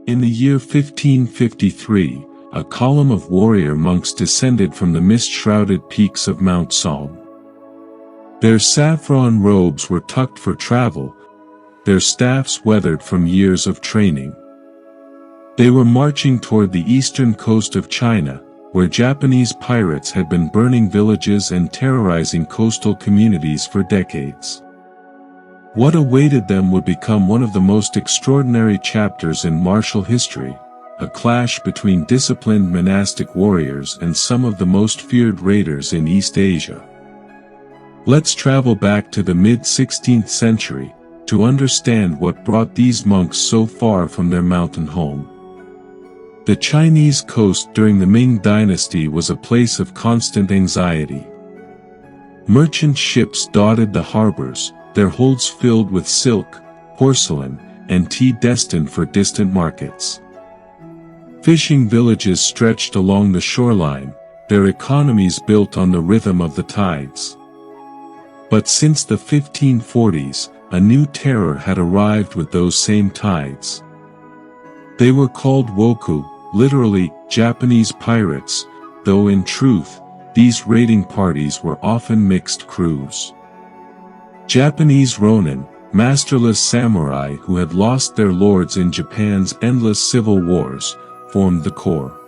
In the year 1553, a column of warrior monks descended from the mist-shrouded peaks of Mount Song. Their saffron robes were tucked for travel, their staffs weathered from years of training. They were marching toward the eastern coast of China, where Japanese pirates had been burning villages and terrorizing coastal communities for decades. What awaited them would become one of the most extraordinary chapters in martial history, a clash between disciplined monastic warriors and some of the most feared raiders in East Asia. Let's travel back to the mid-16th century, to understand what brought these monks so far from their mountain home. The Chinese coast during the Ming Dynasty was a place of constant anxiety. Merchant ships dotted the harbors, their holds filled with silk, porcelain, and tea destined for distant markets. Fishing villages stretched along the shoreline, their economies built on the rhythm of the tides. But since the 1540s, a new terror had arrived with those same tides. They were called woku, literally, Japanese pirates, though in truth, these raiding parties were often mixed crews. Japanese ronin, masterless samurai who had lost their lords in Japan's endless civil wars, formed the core.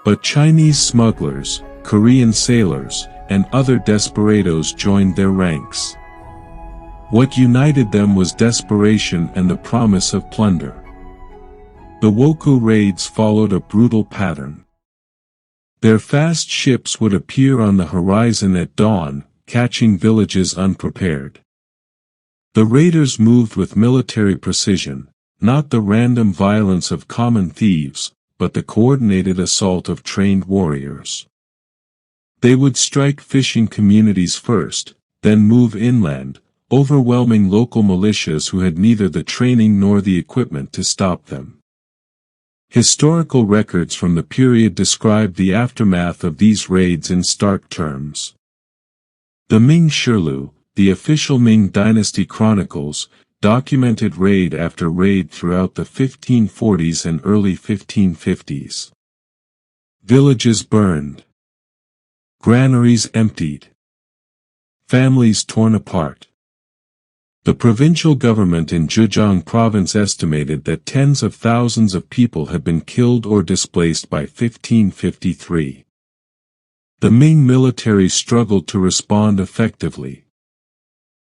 But Chinese smugglers, Korean sailors, and other desperados joined their ranks. What united them was desperation and the promise of plunder. The woku raids followed a brutal pattern. Their fast ships would appear on the horizon at dawn, catching villages unprepared. The raiders moved with military precision, not the random violence of common thieves, but the coordinated assault of trained warriors. They would strike fishing communities first, then move inland, overwhelming local militias who had neither the training nor the equipment to stop them. Historical records from the period describe the aftermath of these raids in stark terms. The Ming Shirlu, the official Ming Dynasty chronicles, documented raid after raid throughout the 1540s and early 1550s. Villages burned. Granaries emptied. Families torn apart. The provincial government in Zhejiang province estimated that tens of thousands of people had been killed or displaced by 1553. The Ming military struggled to respond effectively.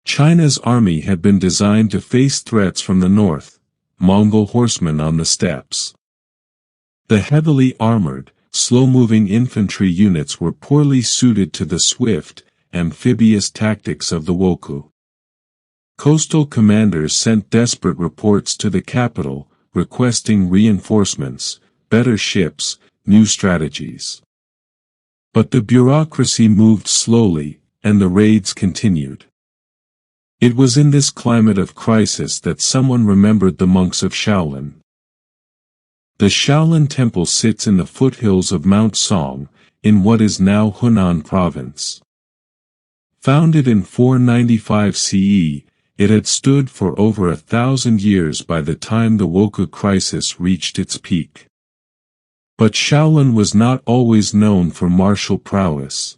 China's army had been designed to face threats from the north, Mongol horsemen on the steppes. The heavily armored, slow-moving infantry units were poorly suited to the swift, amphibious tactics of the woku. Coastal commanders sent desperate reports to the capital, requesting reinforcements, better ships, new strategies. But the bureaucracy moved slowly, and the raids continued. It was in this climate of crisis that someone remembered the monks of Shaolin. The Shaolin temple sits in the foothills of Mount Song, in what is now Hunan province. Founded in 495 CE, it had stood for over 1,000 years by the time the woku crisis reached its peak. But Shaolin was not always known for martial prowess.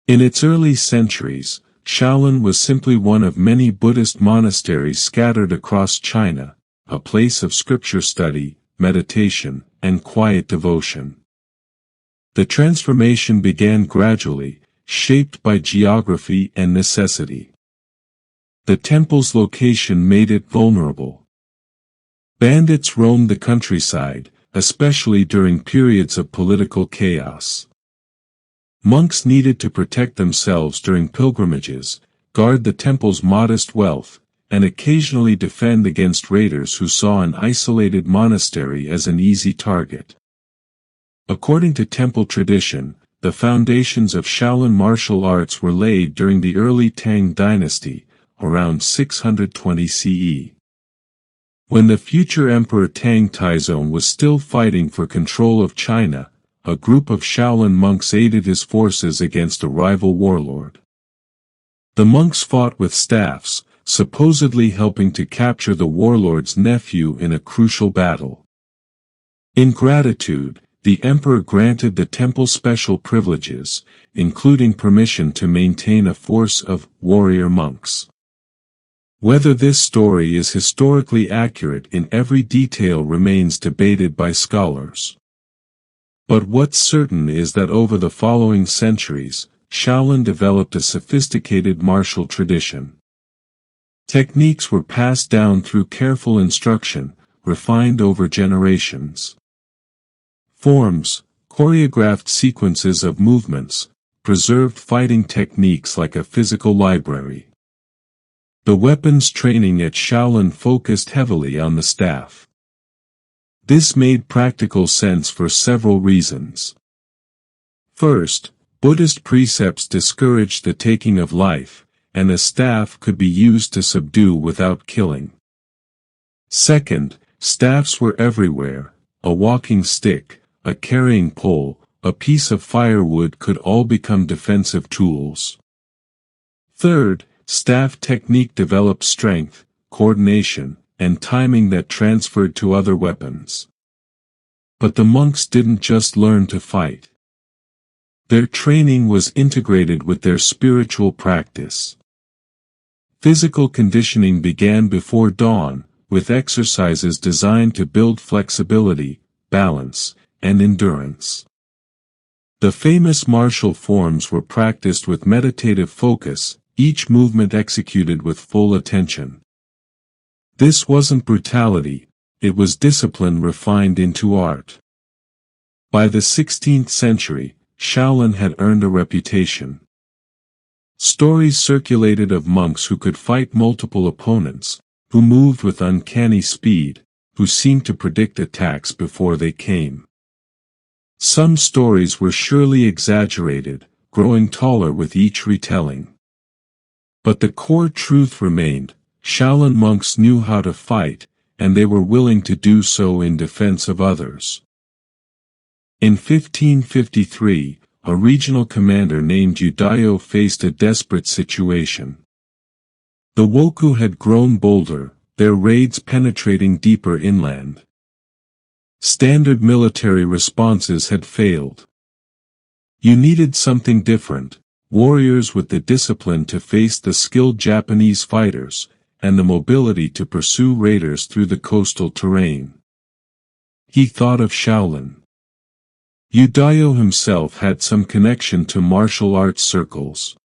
In its early centuries, Shaolin was simply one of many Buddhist monasteries scattered across China, a place of scripture study, meditation, and quiet devotion. The transformation began gradually, shaped by geography and necessity. The temple's location made it vulnerable. Bandits roamed the countryside, especially during periods of political chaos. Monks needed to protect themselves during pilgrimages, guard the temple's modest wealth, and occasionally defend against raiders who saw an isolated monastery as an easy target. According to temple tradition, the foundations of Shaolin martial arts were laid during the early Tang dynasty, around 620 CE. When the future Emperor Tang Taizong was still fighting for control of China, a group of Shaolin monks aided his forces against a rival warlord. The monks fought with staffs, supposedly helping to capture the warlord's nephew in a crucial battle. In gratitude, the emperor granted the temple special privileges, including permission to maintain a force of warrior monks. Whether this story is historically accurate in every detail remains debated by scholars. But what's certain is that over the following centuries, Shaolin developed a sophisticated martial tradition. Techniques were passed down through careful instruction, refined over generations. Forms, choreographed sequences of movements, preserved fighting techniques like a physical library. The weapons training at Shaolin focused heavily on the staff. This made practical sense for several reasons. First, Buddhist precepts discouraged the taking of life, and a staff could be used to subdue without killing. Second, staffs were everywhere. A walking stick, a carrying pole, a piece of firewood could all become defensive tools. Third, staff technique developed strength, coordination, and timing that transferred to other weapons. But the monks didn't just learn to fight. Their training was integrated with their spiritual practice. Physical conditioning began before dawn, with exercises designed to build flexibility, balance, and endurance. The famous martial forms were practiced with meditative focus, each movement executed with full attention. This wasn't brutality, it was discipline refined into art. By the 16th century, Shaolin had earned a reputation. Stories circulated of monks who could fight multiple opponents, who moved with uncanny speed, who seemed to predict attacks before they came. Some stories were surely exaggerated, growing taller with each retelling. But the core truth remained: Shaolin monks knew how to fight, and they were willing to do so in defense of others. In 1553, a regional commander named Udayo faced a desperate situation. The Wokou had grown bolder, their raids penetrating deeper inland. Standard military responses had failed. You needed something different, warriors with the discipline to face the skilled Japanese fighters, and the mobility to pursue raiders through the coastal terrain. He thought of Shaolin. Udayo himself had some connection to martial arts circles.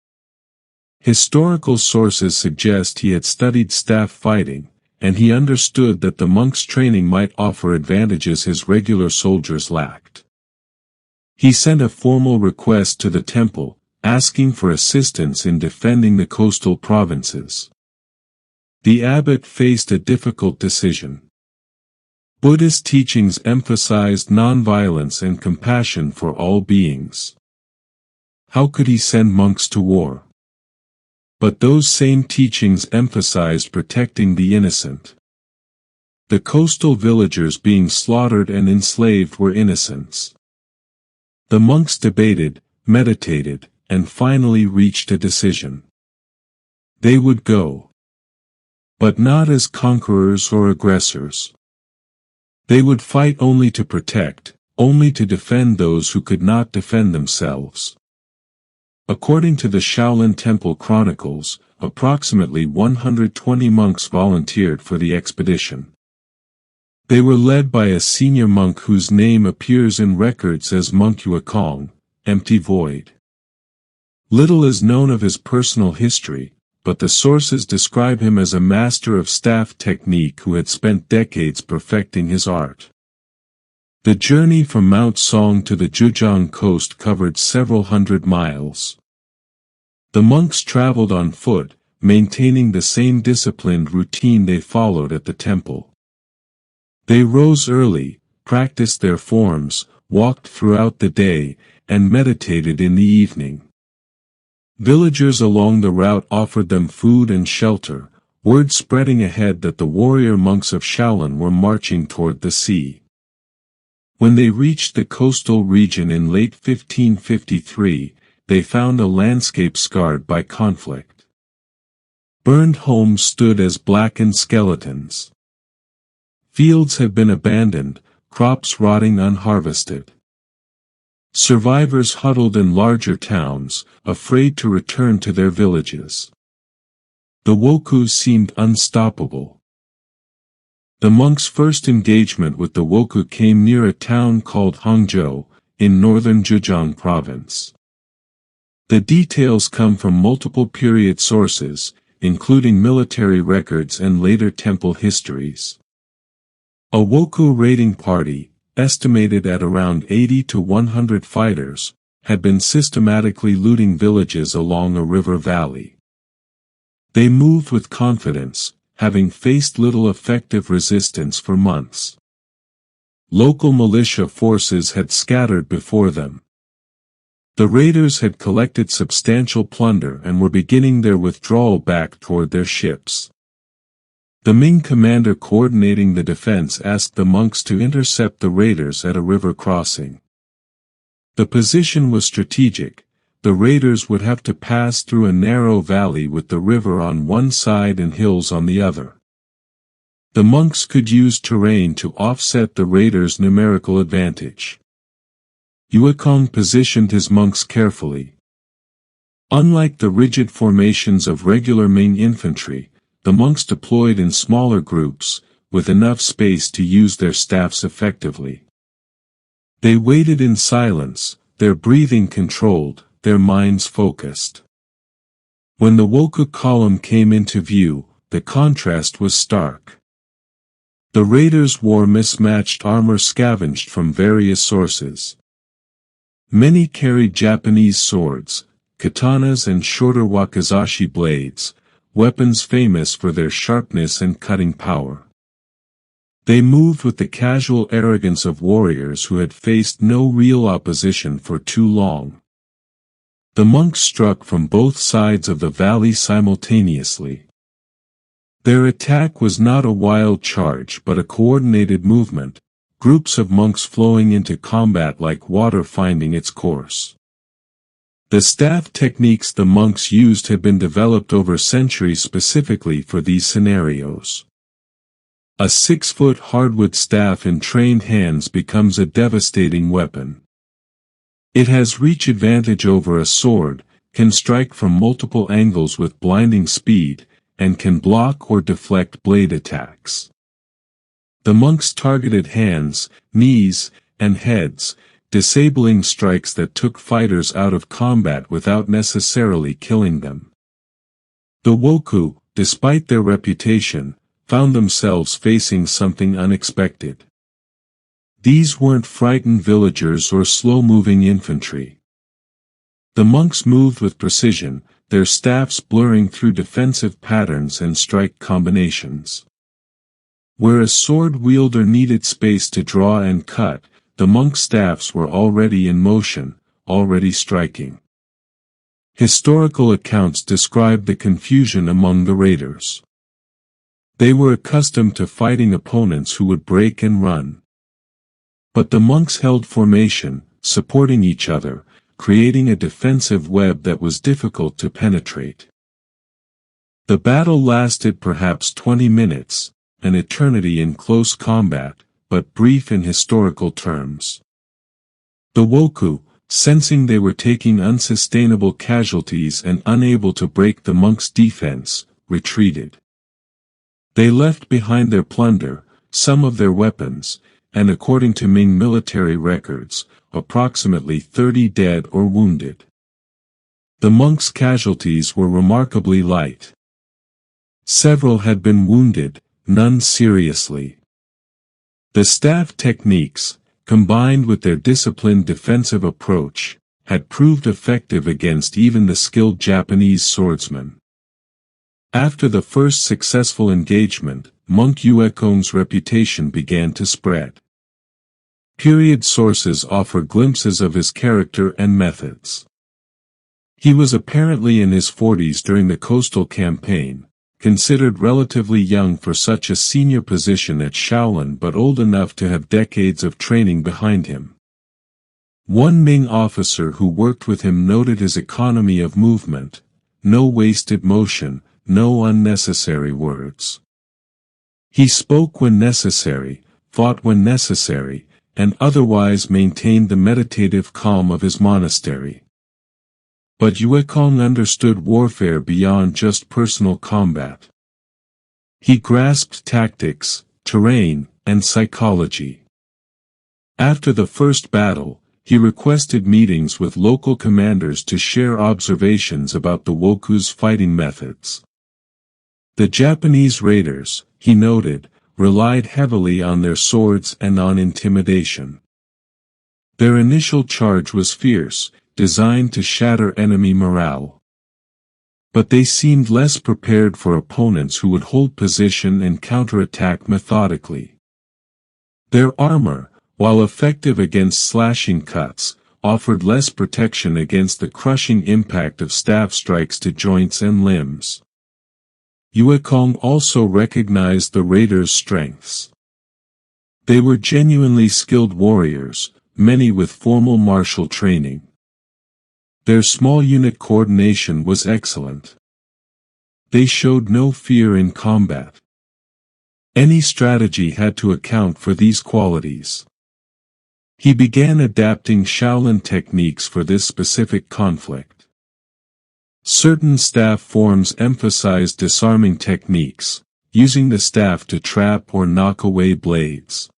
Historical sources suggest he had studied staff fighting, and he understood that the monk's training might offer advantages his regular soldiers lacked. He sent a formal request to the temple, asking for assistance in defending the coastal provinces. The abbot faced a difficult decision. Buddhist teachings emphasized nonviolence and compassion for all beings. How could he send monks to war? But those same teachings emphasized protecting the innocent. The coastal villagers being slaughtered and enslaved were innocents. The monks debated, meditated, and finally reached a decision. They would go. But not as conquerors or aggressors. They would fight only to protect, only to defend those who could not defend themselves. According to the Shaolin Temple Chronicles, approximately 120 monks volunteered for the expedition. They were led by a senior monk whose name appears in records as Monk Yuekong, empty void. Little is known of his personal history, but the sources describe him as a master of staff technique who had spent decades perfecting his art. The journey from Mount Song to the Zhejiang coast covered several hundred miles. The monks traveled on foot, maintaining the same disciplined routine they followed at the temple. They rose early, practiced their forms, walked throughout the day, and meditated in the evening. Villagers along the route offered them food and shelter, word spreading ahead that the warrior monks of Shaolin were marching toward the sea. When they reached the coastal region in late 1553, they found a landscape scarred by conflict. Burned homes stood as blackened skeletons. Fields had been abandoned, crops rotting unharvested. Survivors huddled in larger towns, afraid to return to their villages. The Wokou seemed unstoppable. The monks' first engagement with the Wokou came near a town called Hangzhou, in northern Zhejiang province. The details come from multiple period sources, including military records and later temple histories. A Wokou raiding party, estimated at around 80 to 100 fighters, had been systematically looting villages along a river valley. They moved with confidence, having faced little effective resistance for months. Local militia forces had scattered before them. The raiders had collected substantial plunder and were beginning their withdrawal back toward their ships. The Ming commander coordinating the defense asked the monks to intercept the raiders at a river crossing. The position was strategic. The raiders would have to pass through a narrow valley with the river on one side and hills on the other. The monks could use terrain to offset the raiders' numerical advantage. Yuekong positioned his monks carefully. Unlike the rigid formations of regular Ming infantry, the monks deployed in smaller groups, with enough space to use their staffs effectively. They waited in silence, their breathing controlled, their minds focused. When the Wokou column came into view, the contrast was stark. The raiders wore mismatched armor scavenged from various sources. Many carried Japanese swords, katanas and shorter wakizashi blades, weapons famous for their sharpness and cutting power. They moved with the casual arrogance of warriors who had faced no real opposition for too long. The monks struck from both sides of the valley simultaneously. Their attack was not a wild charge but a coordinated movement, groups of monks flowing into combat like water finding its course. The staff techniques the monks used had been developed over centuries specifically for these scenarios. A 6-foot hardwood staff in trained hands becomes a devastating weapon. It has reach advantage over a sword, can strike from multiple angles with blinding speed, and can block or deflect blade attacks. The monks targeted hands, knees, and heads, disabling strikes that took fighters out of combat without necessarily killing them. The Wokou, despite their reputation, found themselves facing something unexpected. These weren't frightened villagers or slow-moving infantry. The monks moved with precision, their staffs blurring through defensive patterns and strike combinations. Where a sword wielder needed space to draw and cut, the monk staffs were already in motion, already striking. Historical accounts describe the confusion among the raiders. They were accustomed to fighting opponents who would break and run. But the monks held formation, supporting each other, creating a defensive web that was difficult to penetrate. The battle lasted perhaps 20 minutes, an eternity in close combat, but brief in historical terms. The Wokou, sensing they were taking unsustainable casualties and unable to break the monks' defense, retreated. They left behind their plunder, some of their weapons, and according to Ming military records, approximately 30 dead or wounded. The monks' casualties were remarkably light. Several had been wounded, none seriously. The staff techniques, combined with their disciplined defensive approach, had proved effective against even the skilled Japanese swordsmen. After the first successful engagement, Monk Yuekong's reputation began to spread. Period sources offer glimpses of his character and methods. He was apparently in his 40s during the coastal campaign, considered relatively young for such a senior position at Shaolin but old enough to have decades of training behind him. One Ming officer who worked with him noted his economy of movement, no wasted motion, no unnecessary words. He spoke when necessary, fought when necessary, and otherwise maintained the meditative calm of his monastery. But Yue Kong understood warfare beyond just personal combat. He grasped tactics, terrain, and psychology. After the first battle, he requested meetings with local commanders to share observations about the Woku's fighting methods. The Japanese raiders, he noted, relied heavily on their swords and on intimidation. Their initial charge was fierce, designed to shatter enemy morale. But they seemed less prepared for opponents who would hold position and counterattack methodically. Their armor, while effective against slashing cuts, offered less protection against the crushing impact of staff strikes to joints and limbs. Yue Kong also recognized the raiders' strengths. They were genuinely skilled warriors, many with formal martial training. Their small unit coordination was excellent. They showed no fear in combat. Any strategy had to account for these qualities. He began adapting Shaolin techniques for this specific conflict. Certain staff forms emphasized disarming techniques, using the staff to trap or knock away blades.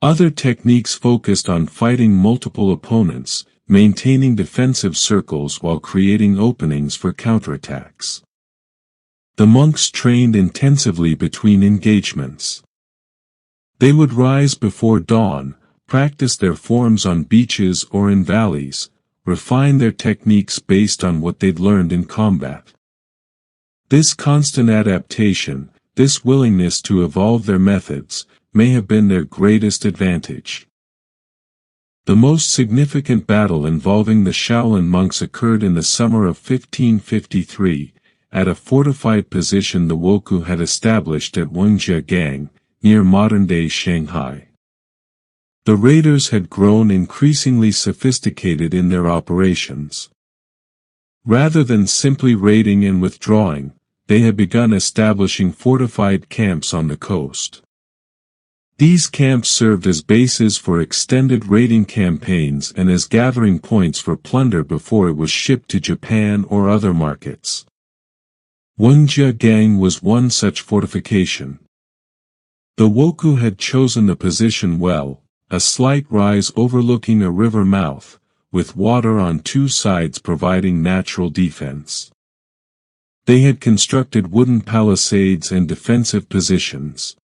Other techniques focused on fighting multiple opponents, maintaining defensive circles while creating openings for counterattacks. The monks trained intensively between engagements. They would rise before dawn, practice their forms on beaches or in valleys, refine their techniques based on what they'd learned in combat. This constant adaptation, this willingness to evolve their methods, may have been their greatest advantage. The most significant battle involving the Shaolin monks occurred in the summer of 1553, at a fortified position the Woku had established at Cengang, near modern-day Shanghai. The raiders had grown increasingly sophisticated in their operations. Rather than simply raiding and withdrawing, they had begun establishing fortified camps on the coast. These camps served as bases for extended raiding campaigns and as gathering points for plunder before it was shipped to Japan or other markets. Cengang was one such fortification. The Woku had chosen the position well, a slight rise overlooking a river mouth, with water on two sides providing natural defense. They had constructed wooden palisades and defensive positions.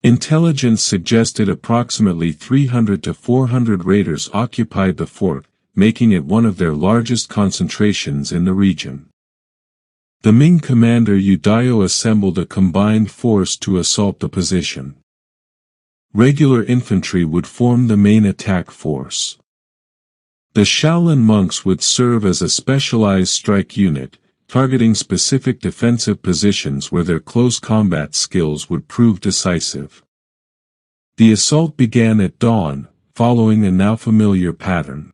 Intelligence suggested approximately 300 to 400 raiders occupied the fort, making it one of their largest concentrations in the region. The Ming commander Udayo assembled a combined force to assault the position. Regular infantry would form the main attack force. The Shaolin monks would serve as a specialized strike unit, targeting specific defensive positions where their close combat skills would prove decisive. The assault began at dawn, following a now familiar pattern.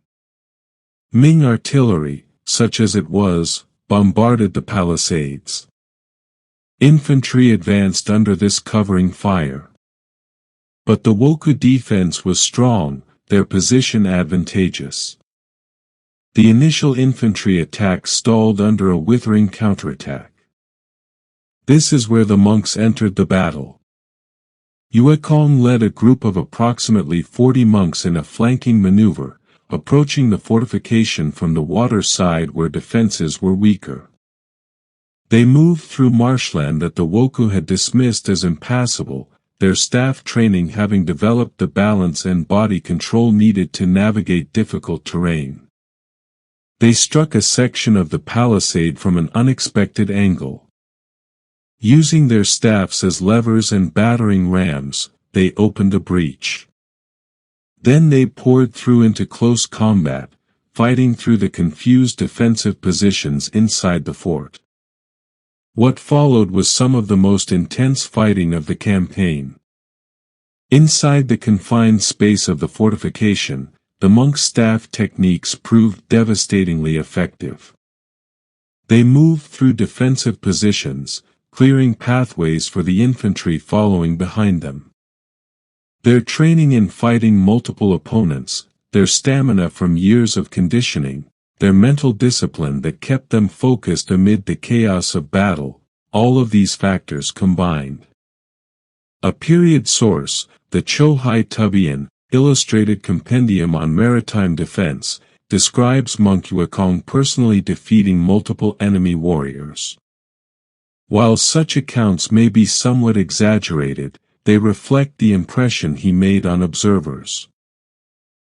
Ming artillery, such as it was, bombarded the palisades. Infantry advanced under this covering fire. But the Woku defense was strong, their position advantageous. The initial infantry attack stalled under a withering counterattack. This is where the monks entered the battle. Yue Kong led a group of approximately 40 monks in a flanking maneuver, approaching the fortification from the water side where defenses were weaker. They moved through marshland that the Woku had dismissed as impassable, their staff training having developed the balance and body control needed to navigate difficult terrain. They struck a section of the palisade from an unexpected angle. Using their staffs as levers and battering rams, they opened a breach. Then they poured through into close combat, fighting through the confused defensive positions inside the fort. What followed was some of the most intense fighting of the campaign. Inside the confined space of the fortification, the monks' staff techniques proved devastatingly effective. They moved through defensive positions, clearing pathways for the infantry following behind them. Their training in fighting multiple opponents, their stamina from years of conditioning, their mental discipline that kept them focused amid the chaos of battle, all of these factors combined. A period source, the Chohai Tubian, Illustrated Compendium on Maritime Defense, describes Monk Yuekong personally defeating multiple enemy warriors. While such accounts may be somewhat exaggerated, they reflect the impression he made on observers.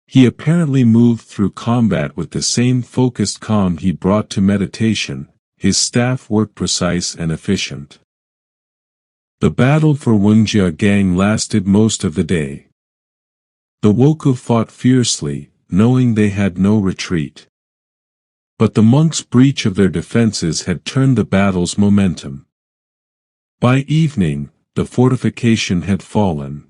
He apparently moved through combat with the same focused calm he brought to meditation. His staff worked precise and efficient. The battle for Cengang lasted most of the day. The Wokou fought fiercely, knowing they had no retreat. But the monks' breach of their defenses had turned the battle's momentum. By evening, the fortification had fallen.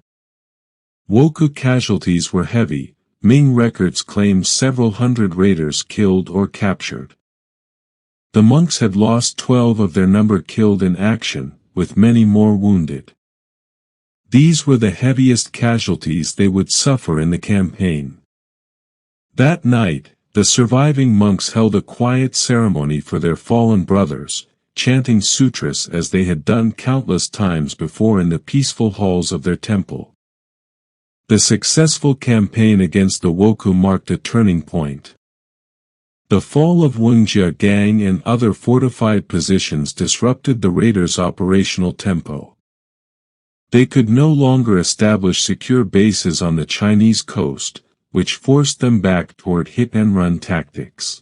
Wokou casualties were heavy. Ming records claim several hundred raiders killed or captured. The monks had lost 12 of their number killed in action, with many more wounded. These were the heaviest casualties they would suffer in the campaign. That night, the surviving monks held a quiet ceremony for their fallen brothers, chanting sutras as they had done countless times before in the peaceful halls of their temple. The successful campaign against the Wokou marked a turning point. The fall of Cengang and other fortified positions disrupted the raiders' operational tempo. They could no longer establish secure bases on the Chinese coast, which forced them back toward hit-and-run tactics.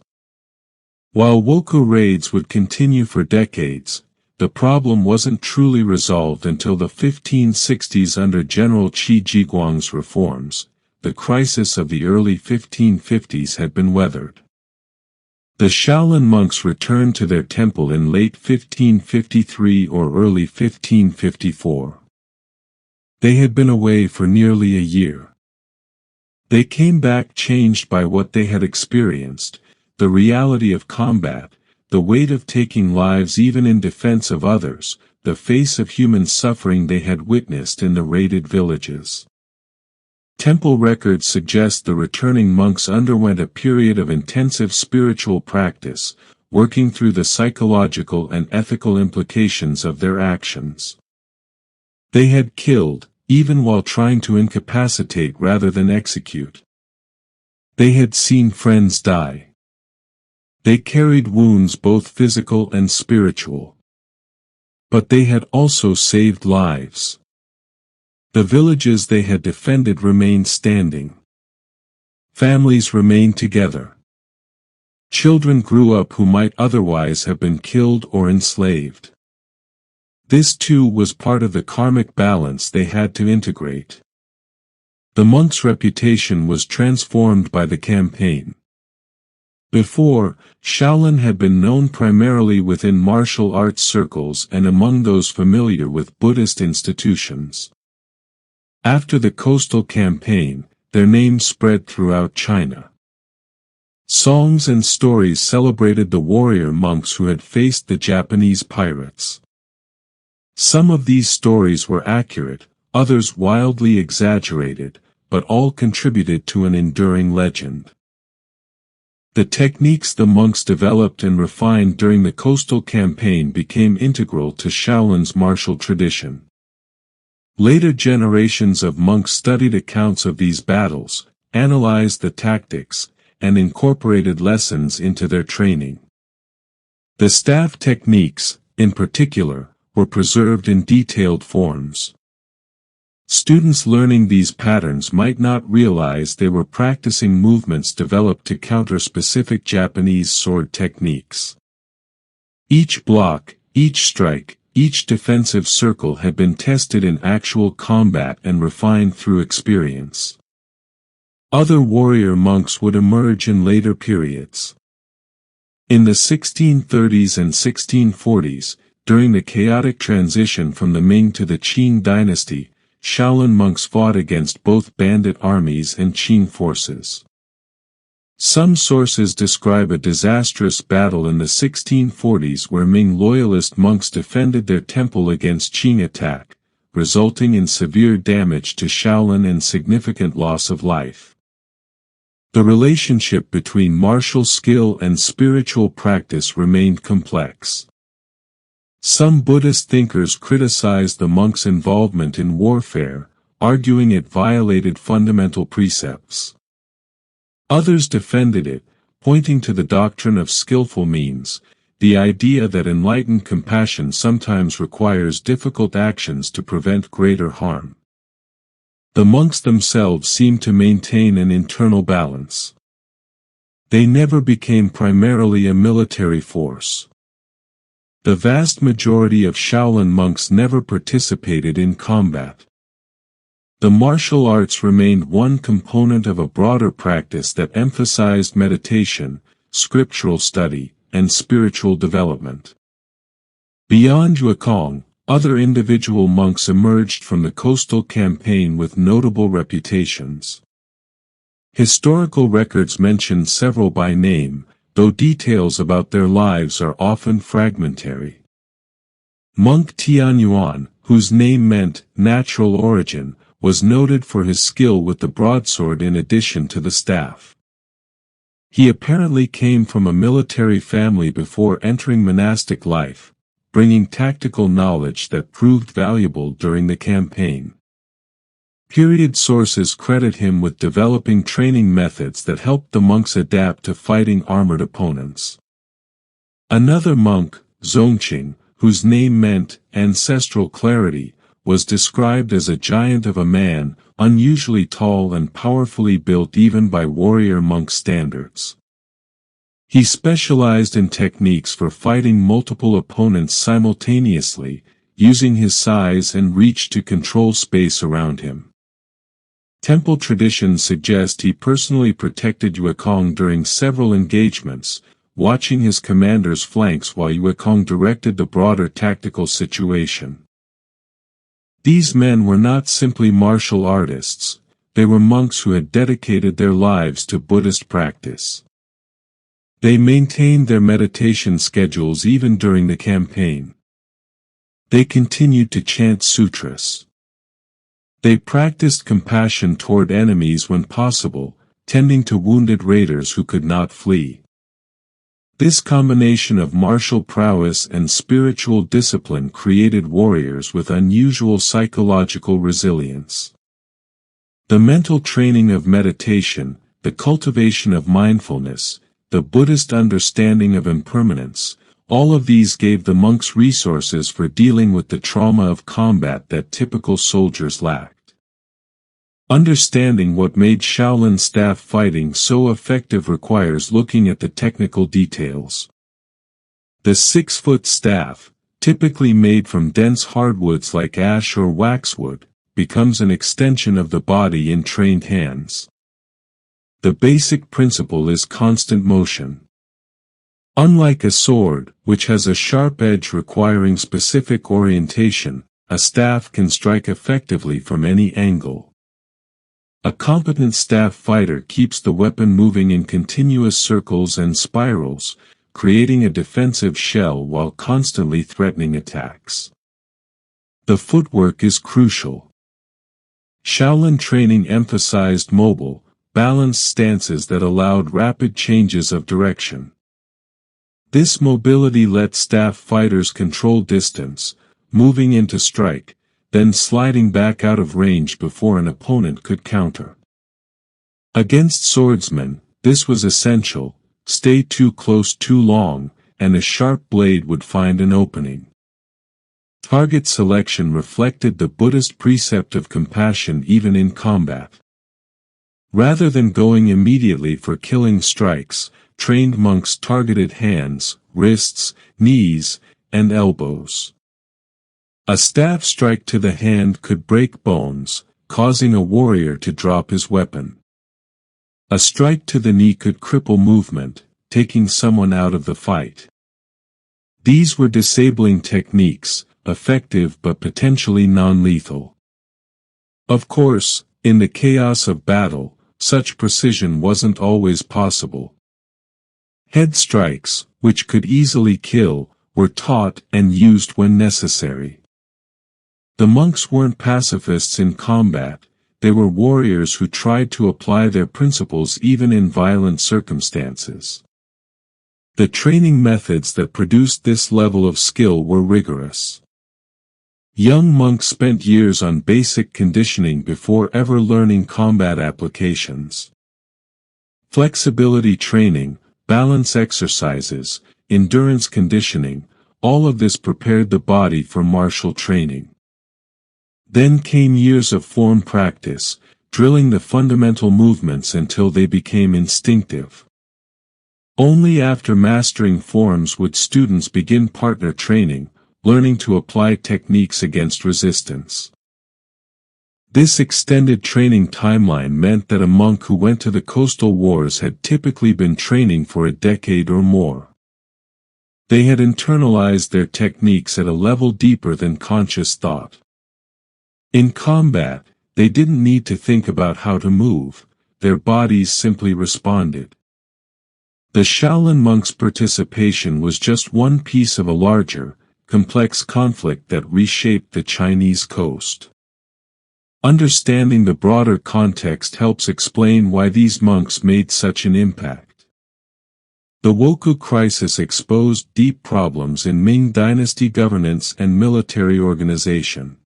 While Wokou raids would continue for decades, the problem wasn't truly resolved until the 1560s under General Qi Jiguang's reforms. The crisis of the early 1550s had been weathered. The Shaolin monks returned to their temple in late 1553 or early 1554. They had been away for nearly a year. They came back changed by what they had experienced, the reality of combat, the weight of taking lives even in defense of others, the face of human suffering they had witnessed in the raided villages. Temple records suggest the returning monks underwent a period of intensive spiritual practice, working through the psychological and ethical implications of their actions. They had killed, even while trying to incapacitate rather than execute. They had seen friends die. They carried wounds both physical and spiritual. But they had also saved lives. The villages they had defended remained standing. Families remained together. Children grew up who might otherwise have been killed or enslaved. This too was part of the karmic balance they had to integrate. The monks' reputation was transformed by the campaign. Before, Shaolin had been known primarily within martial arts circles and among those familiar with Buddhist institutions. After the coastal campaign, their name spread throughout China. Songs and stories celebrated the warrior monks who had faced the Japanese pirates. Some of these stories were accurate, others wildly exaggerated, but all contributed to an enduring legend. The techniques the monks developed and refined during the coastal campaign became integral to Shaolin's martial tradition. Later generations of monks studied accounts of these battles, analyzed the tactics, and incorporated lessons into their training. The staff techniques, in particular, were preserved in detailed forms. Students learning these patterns might not realize they were practicing movements developed to counter specific Japanese sword techniques. Each block, each strike, each defensive circle had been tested in actual combat and refined through experience. Other warrior monks would emerge in later periods. In the 1630s and 1640s, during the chaotic transition from the Ming to the Qing dynasty, Shaolin monks fought against both bandit armies and Qing forces. Some sources describe a disastrous battle in the 1640s where Ming loyalist monks defended their temple against Qing attack, resulting in severe damage to Shaolin and significant loss of life. The relationship between martial skill and spiritual practice remained complex. Some Buddhist thinkers criticized the monks' involvement in warfare, arguing it violated fundamental precepts. Others defended it, pointing to the doctrine of skillful means, the idea that enlightened compassion sometimes requires difficult actions to prevent greater harm. The monks themselves seemed to maintain an internal balance. They never became primarily a military force. The vast majority of Shaolin monks never participated in combat. The martial arts remained one component of a broader practice that emphasized meditation, scriptural study, and spiritual development. Beyond Yuekong, other individual monks emerged from the coastal campaign with notable reputations. Historical records mention several by name, though details about their lives are often fragmentary. Monk Tianyuan, whose name meant natural origin, was noted for his skill with the broadsword in addition to the staff. He apparently came from a military family before entering monastic life, bringing tactical knowledge that proved valuable during the campaign. Period sources credit him with developing training methods that helped the monks adapt to fighting armored opponents. Another monk, Zongqing, whose name meant ancestral clarity, was described as a giant of a man, unusually tall and powerfully built even by warrior monk standards. He specialized in techniques for fighting multiple opponents simultaneously, using his size and reach to control space around him. Temple traditions suggest he personally protected Yuekong during several engagements, watching his commander's flanks while Yuekong directed the broader tactical situation. These men were not simply martial artists, they were monks who had dedicated their lives to Buddhist practice. They maintained their meditation schedules even during the campaign. They continued to chant sutras. They practiced compassion toward enemies when possible, tending to wounded raiders who could not flee. This combination of martial prowess and spiritual discipline created warriors with unusual psychological resilience. The mental training of meditation, the cultivation of mindfulness, the Buddhist understanding of impermanence, all of these gave the monks resources for dealing with the trauma of combat that typical soldiers lacked. Understanding what made Shaolin staff fighting so effective requires looking at the technical details. The 6-foot staff, typically made from dense hardwoods like ash or waxwood, becomes an extension of the body in trained hands. The basic principle is constant motion. Unlike a sword, which has a sharp edge requiring specific orientation, a staff can strike effectively from any angle. A competent staff fighter keeps the weapon moving in continuous circles and spirals, creating a defensive shell while constantly threatening attacks. The footwork is crucial. Shaolin training emphasized mobile, balanced stances that allowed rapid changes of direction. This mobility let staff fighters control distance, moving in to strike, then sliding back out of range before an opponent could counter. Against swordsmen, this was essential: stay too close too long, and a sharp blade would find an opening. Target selection reflected the Buddhist precept of compassion even in combat. Rather than going immediately for killing strikes, trained monks targeted hands, wrists, knees, and elbows. A staff strike to the hand could break bones, causing a warrior to drop his weapon. A strike to the knee could cripple movement, taking someone out of the fight. These were disabling techniques, effective but potentially non-lethal. Of course, in the chaos of battle, such precision wasn't always possible. Head strikes, which could easily kill, were taught and used when necessary. The monks weren't pacifists in combat, they were warriors who tried to apply their principles even in violent circumstances. The training methods that produced this level of skill were rigorous. Young monks spent years on basic conditioning before ever learning combat applications. Flexibility training, balance exercises, endurance conditioning, all of this prepared the body for martial training. Then came years of form practice, drilling the fundamental movements until they became instinctive. Only after mastering forms would students begin partner training, learning to apply techniques against resistance. This extended training timeline meant that a monk who went to the coastal wars had typically been training for a decade or more. They had internalized their techniques at a level deeper than conscious thought. In combat, they didn't need to think about how to move, their bodies simply responded. The Shaolin monks' participation was just one piece of a larger, complex conflict that reshaped the Chinese coast. Understanding the broader context helps explain why these monks made such an impact. The Wokou crisis exposed deep problems in Ming Dynasty governance and military organization.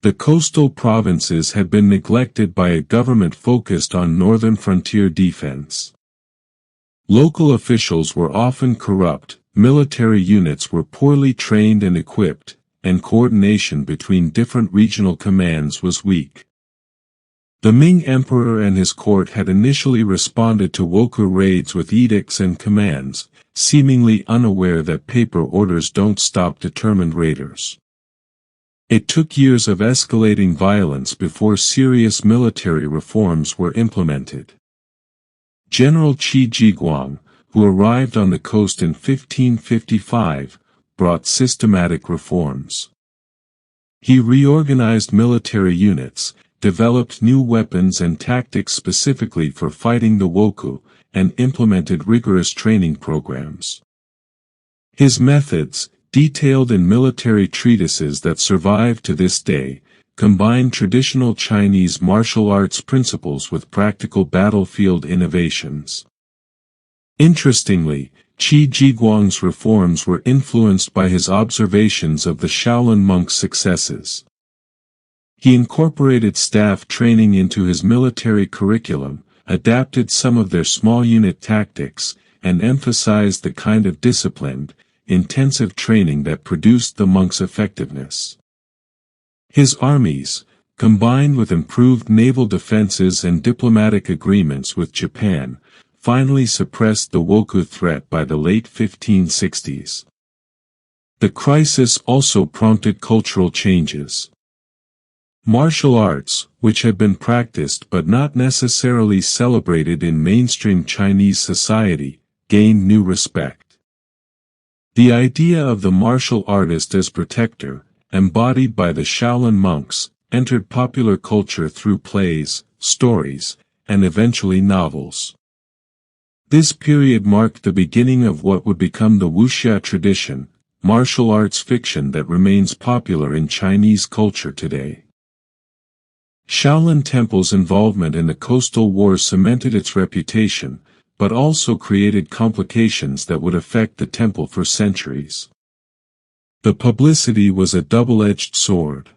The coastal provinces had been neglected by a government focused on northern frontier defense. Local officials were often corrupt, military units were poorly trained and equipped, and coordination between different regional commands was weak. The Ming Emperor and his court had initially responded to Wokou raids with edicts and commands, seemingly unaware that paper orders don't stop determined raiders. It took years of escalating violence before serious military reforms were implemented. General Qi Jiguang, who arrived on the coast in 1555, brought systematic reforms. He reorganized military units, developed new weapons and tactics specifically for fighting the Wokou, and implemented rigorous training programs. His methods, detailed in military treatises that survive to this day, combine traditional Chinese martial arts principles with practical battlefield innovations. Interestingly, Qi Jiguang's reforms were influenced by his observations of the Shaolin monks' successes. He incorporated staff training into his military curriculum, adapted some of their small unit tactics, and emphasized the kind of disciplined, intensive training that produced the monks' effectiveness. His armies, combined with improved naval defenses and diplomatic agreements with Japan, finally suppressed the Wokou threat by the late 1560s. The crisis also prompted cultural changes. Martial arts, which had been practiced but not necessarily celebrated in mainstream Chinese society, gained new respect. The idea of the martial artist as protector, embodied by the Shaolin monks, entered popular culture through plays, stories, and eventually novels. This period marked the beginning of what would become the wuxia tradition, martial arts fiction that remains popular in Chinese culture today. Shaolin Temple's involvement in the coastal wars cemented its reputation, but also created complications that would affect the temple for centuries. The publicity was a double-edged sword.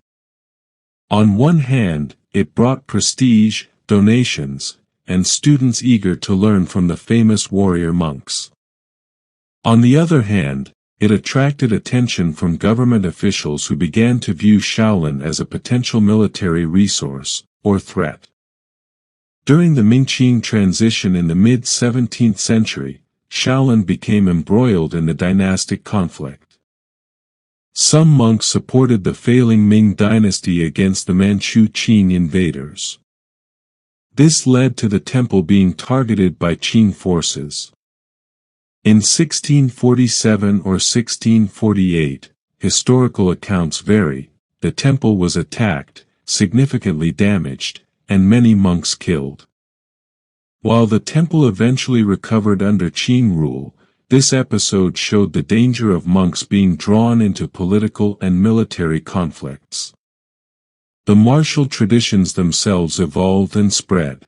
On one hand, it brought prestige, donations, and students eager to learn from the famous warrior monks. On the other hand, it attracted attention from government officials who began to view Shaolin as a potential military resource, or threat. During the Mingqing transition in the mid-17th century, Shaolin became embroiled in the dynastic conflict. Some monks supported the failing Ming dynasty against the Manchu Qing invaders. This led to the temple being targeted by Qing forces. In 1647 or 1648, historical accounts vary, the temple was attacked, significantly damaged, and many monks killed. While the temple eventually recovered under Qing rule, this episode showed the danger of monks being drawn into political and military conflicts. The martial traditions themselves evolved and spread.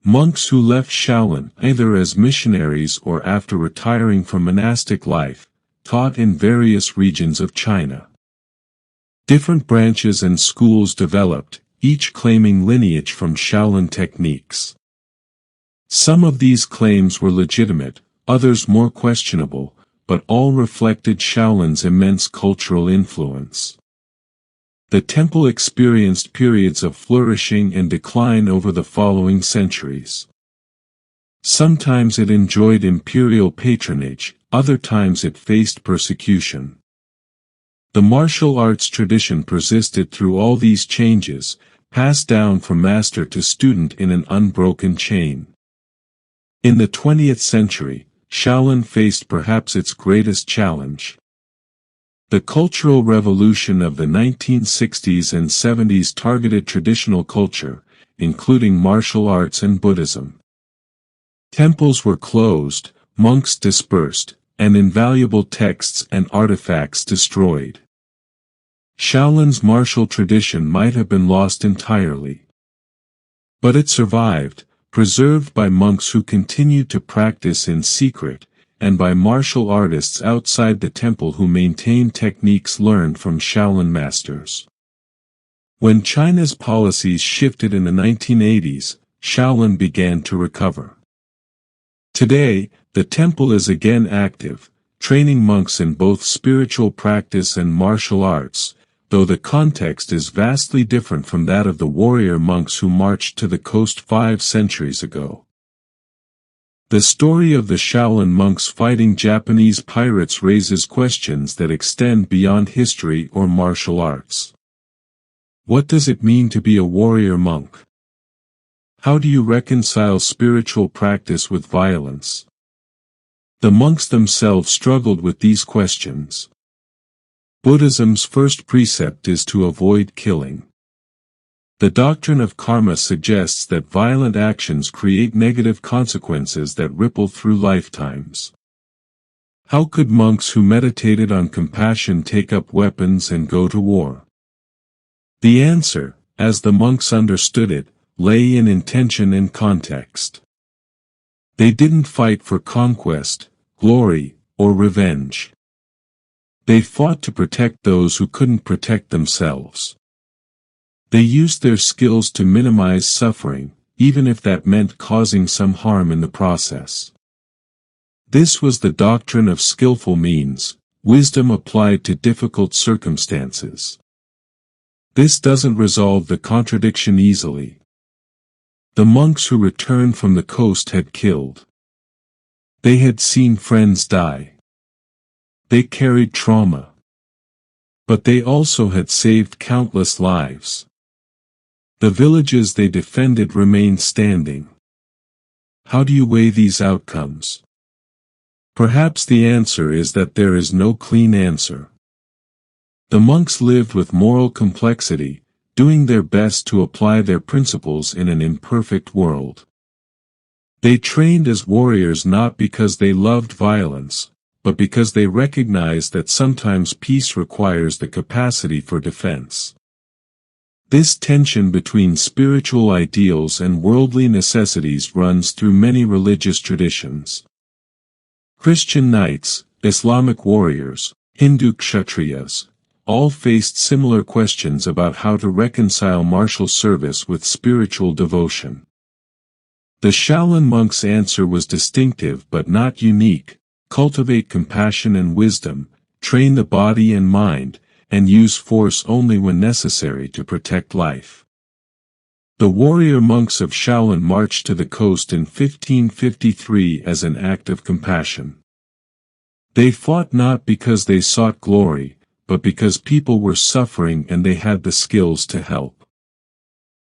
Monks who left Shaolin, either as missionaries or after retiring from monastic life, taught in various regions of China. Different branches and schools developed, each claiming lineage from Shaolin techniques. Some of these claims were legitimate, others more questionable, but all reflected Shaolin's immense cultural influence. The temple experienced periods of flourishing and decline over the following centuries. Sometimes it enjoyed imperial patronage, other times it faced persecution. The martial arts tradition persisted through all these changes, passed down from master to student in an unbroken chain. In the 20th century, Shaolin faced perhaps its greatest challenge. The Cultural Revolution of the 1960s and 70s targeted traditional culture, including martial arts and Buddhism. Temples were closed, monks dispersed, and invaluable texts and artifacts destroyed. Shaolin's martial tradition might have been lost entirely. But it survived, preserved by monks who continued to practice in secret, and by martial artists outside the temple who maintained techniques learned from Shaolin masters. When China's policies shifted in the 1980s, Shaolin began to recover. Today, the temple is again active, training monks in both spiritual practice and martial arts, though the context is vastly different from that of the warrior monks who marched to the coast 5 centuries ago. The story of the Shaolin monks fighting Japanese pirates raises questions that extend beyond history or martial arts. What does it mean to be a warrior monk? How do you reconcile spiritual practice with violence? The monks themselves struggled with these questions. Buddhism's first precept is to avoid killing. The doctrine of karma suggests that violent actions create negative consequences that ripple through lifetimes. How could monks who meditated on compassion take up weapons and go to war? The answer, as the monks understood it, lay in intention and context. They didn't fight for conquest, glory, or revenge. They fought to protect those who couldn't protect themselves. They used their skills to minimize suffering, even if that meant causing some harm in the process. This was the doctrine of skillful means, wisdom applied to difficult circumstances. This doesn't resolve the contradiction easily. The monks who returned from the coast had killed. They had seen friends die. They carried trauma. But they also had saved countless lives. The villages they defended remained standing. How do you weigh these outcomes? Perhaps the answer is that there is no clean answer. The monks lived with moral complexity, doing their best to apply their principles in an imperfect world. They trained as warriors not because they loved violence, but because they recognized that sometimes peace requires the capacity for defense. This tension between spiritual ideals and worldly necessities runs through many religious traditions. Christian knights, Islamic warriors, Hindu kshatriyas, all faced similar questions about how to reconcile martial service with spiritual devotion. The Shaolin monks' answer was distinctive but not unique: cultivate compassion and wisdom, train the body and mind, and use force only when necessary to protect life. The warrior monks of Shaolin marched to the coast in 1553 as an act of compassion. They fought not because they sought glory, but because people were suffering and they had the skills to help.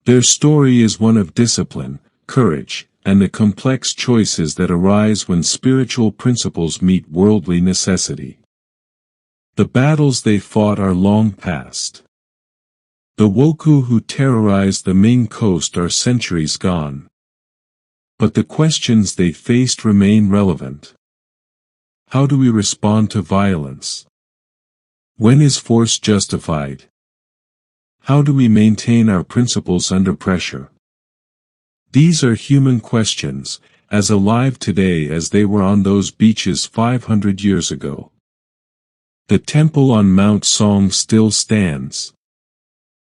Their story is one of discipline, courage, and the complex choices that arise when spiritual principles meet worldly necessity. The battles they fought are long past. The Wokou who terrorized the Ming coast are centuries gone. But the questions they faced remain relevant. How do we respond to violence? When is force justified? How do we maintain our principles under pressure? These are human questions, as alive today as they were on those beaches 500 years ago. The temple on Mount Song still stands.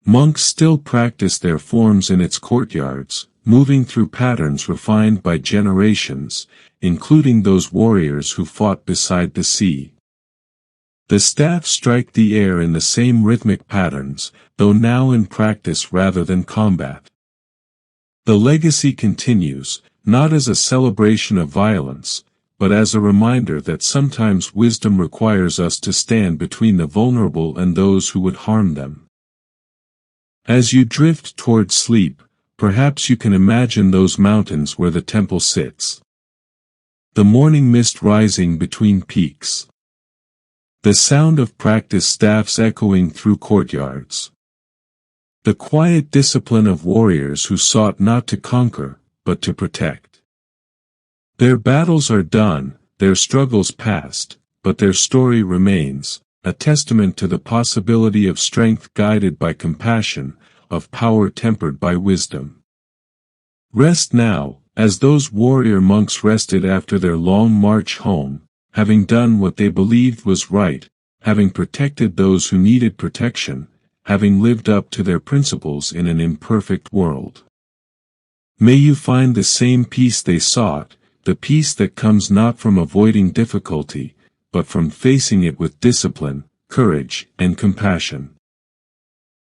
Monks still practice their forms in its courtyards, moving through patterns refined by generations, including those warriors who fought beside the sea. The staffs strike the air in the same rhythmic patterns, though now in practice rather than combat. The legacy continues, not as a celebration of violence, but as a reminder that sometimes wisdom requires us to stand between the vulnerable and those who would harm them. As you drift toward sleep, perhaps you can imagine those mountains where the temple sits. The morning mist rising between peaks. The sound of practice staffs echoing through courtyards. The quiet discipline of warriors who sought not to conquer, but to protect. Their battles are done, their struggles past, but their story remains, a testament to the possibility of strength guided by compassion, of power tempered by wisdom. Rest now, as those warrior monks rested after their long march home, having done what they believed was right, having protected those who needed protection, having lived up to their principles in an imperfect world. May you find the same peace they sought, the peace that comes not from avoiding difficulty, but from facing it with discipline, courage, and compassion.